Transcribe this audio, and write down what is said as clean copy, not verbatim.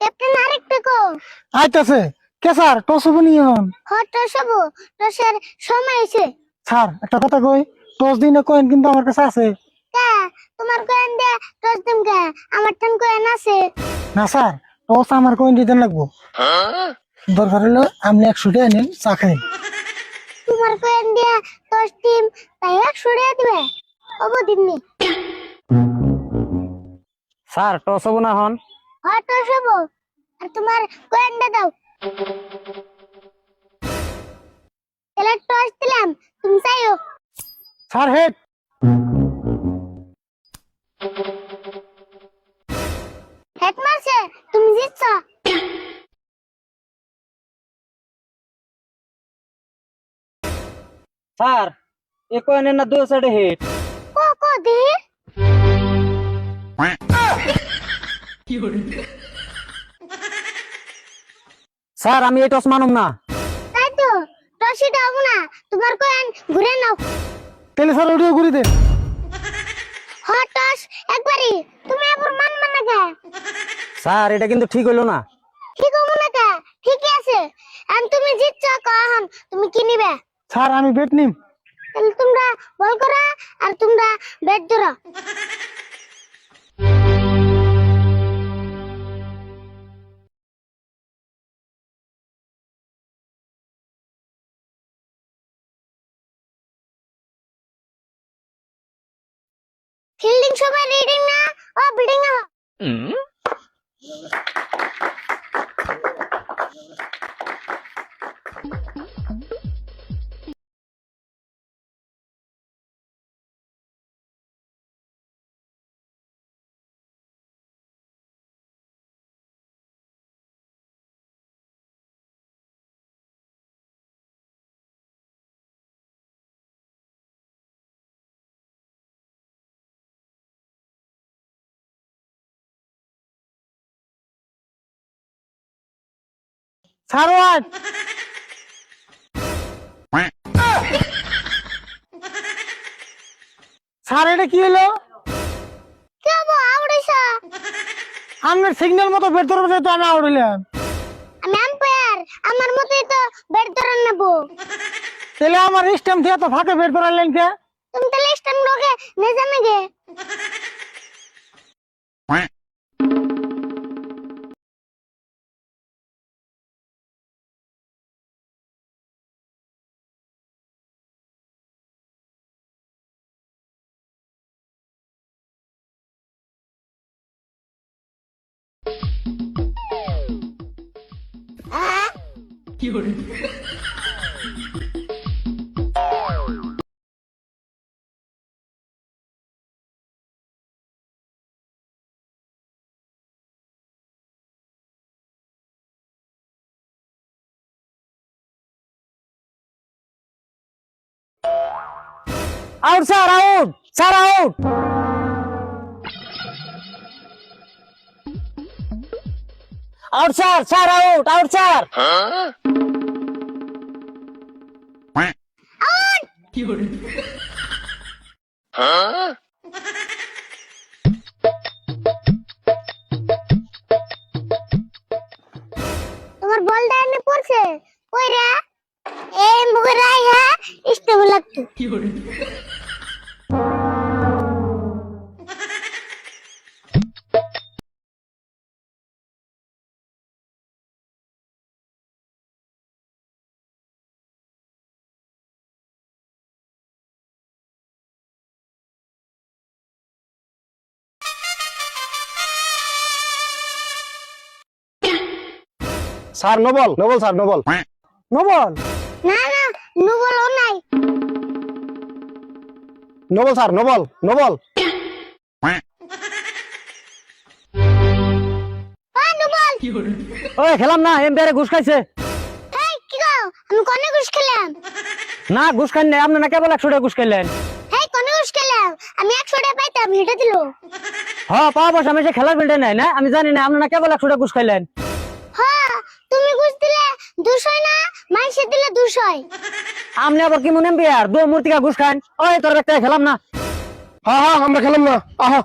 Captain আরেকটা কো আইতাছে কে sir toss হবো নি এখন? টস হবো টসের সময় হয়েছে স্যার একটা কথা কই, টস দিনে কয়েন কিন্তু আমার কাছে আছে। কে তোমার কয়েন দে টস দিম কে আমার ঠান কয়েন আছে না স্যার, টস আমার কয়েন দিতে লাগবো। দরকার হলো আপনি 100 টাকা নিন, চা খাইন। তোমার কয়েন দিয়ে টস দিম তাই 100 টাকা দিবে হবো দিমনি স্যার টস হবো না হন? টস হবো আর তোমার কয়েনটা দাও তাহলে টস দিলাম তুমি চাইও স্যার হেড। হেড মারছে তুমি জিতছ স্যার এ কয়েনের না দুই সাইডে হিট। কো কো দি স্যার আমি এই টস মানুম না। তাই তো টসিটা হবো না তোমার কয়েন ঘুরে নাও তাহলে স্যার ওটিও ঘুরি দেন। টস একবারই তুমি আবার মানবা না কে স্যার এটা কিন্তু ঠিক হইলো না। ঠিক হবো না কে ঠিকই আছে এখন তুমি জিতছ কখন তুমি কি নিবে স্যার আমি বেট নিম। তাহলে তোমরা বল করা আর তোমরা ব্যাট ধরো ফিল্ডিং সবাই রিডিং না ও বিল্ডিং না স্যার ওয়াট। স্যার এটা কি হলো? কি হবো আউড়াইছা আপনার সিগন্যাল মতো বেট ধরবো তো আমি আউট হইলাম। আমি আম্পায়ার আমার মতই তো ব্যাট ধরে নেবো তাহলে আমার স্ট্যাম্প দিয়ে তো ফাঁকে বেট ধরালেন কে? তুমি তাহলে স্টাম্প লোকে নে জানে গে out sir, out sir, out. Out sir, sir out, out sir. তোমার বলটা এনে পড়ছে কই রে এই মুখে রাই হ্যাঁ স্টাম্প লাগতো sir no ball, no ball sir, no ball. No ball. না না নু বলো নাই no ball sir, no ball, no ball. নু বল ওই খেলাম না, এম্পায়ারে ঘুষ খাইছে। এই কি গো আমি কোনে ঘুষ খেলাম না ঘুষ খাই নাই, আপনি না কেবল 100 টাকা ঘুষ খাইলেন। এই কোনে ঘুষ খেলাম আমি 100 টাকা পাইতাম হেঁটে দিল হ্যাঁ পাওয়া বসে আমি যে খেলার ফিল্ডে নাই না, আমি জানি না আপনি না কেবল 100 টাকা ঘুষ খাইলেন। হ্যাঁ তুমি ঘুষ দিলে 200 না মাইসে দিলে 200 আপনি আবার কি মনে এম্পায়ার দো মূর্তিকা ঘুষ খান? ওই তোর একটা খেলাম না। হ্যাঁ হ্যাঁ আমরা খেলাম না, আহা।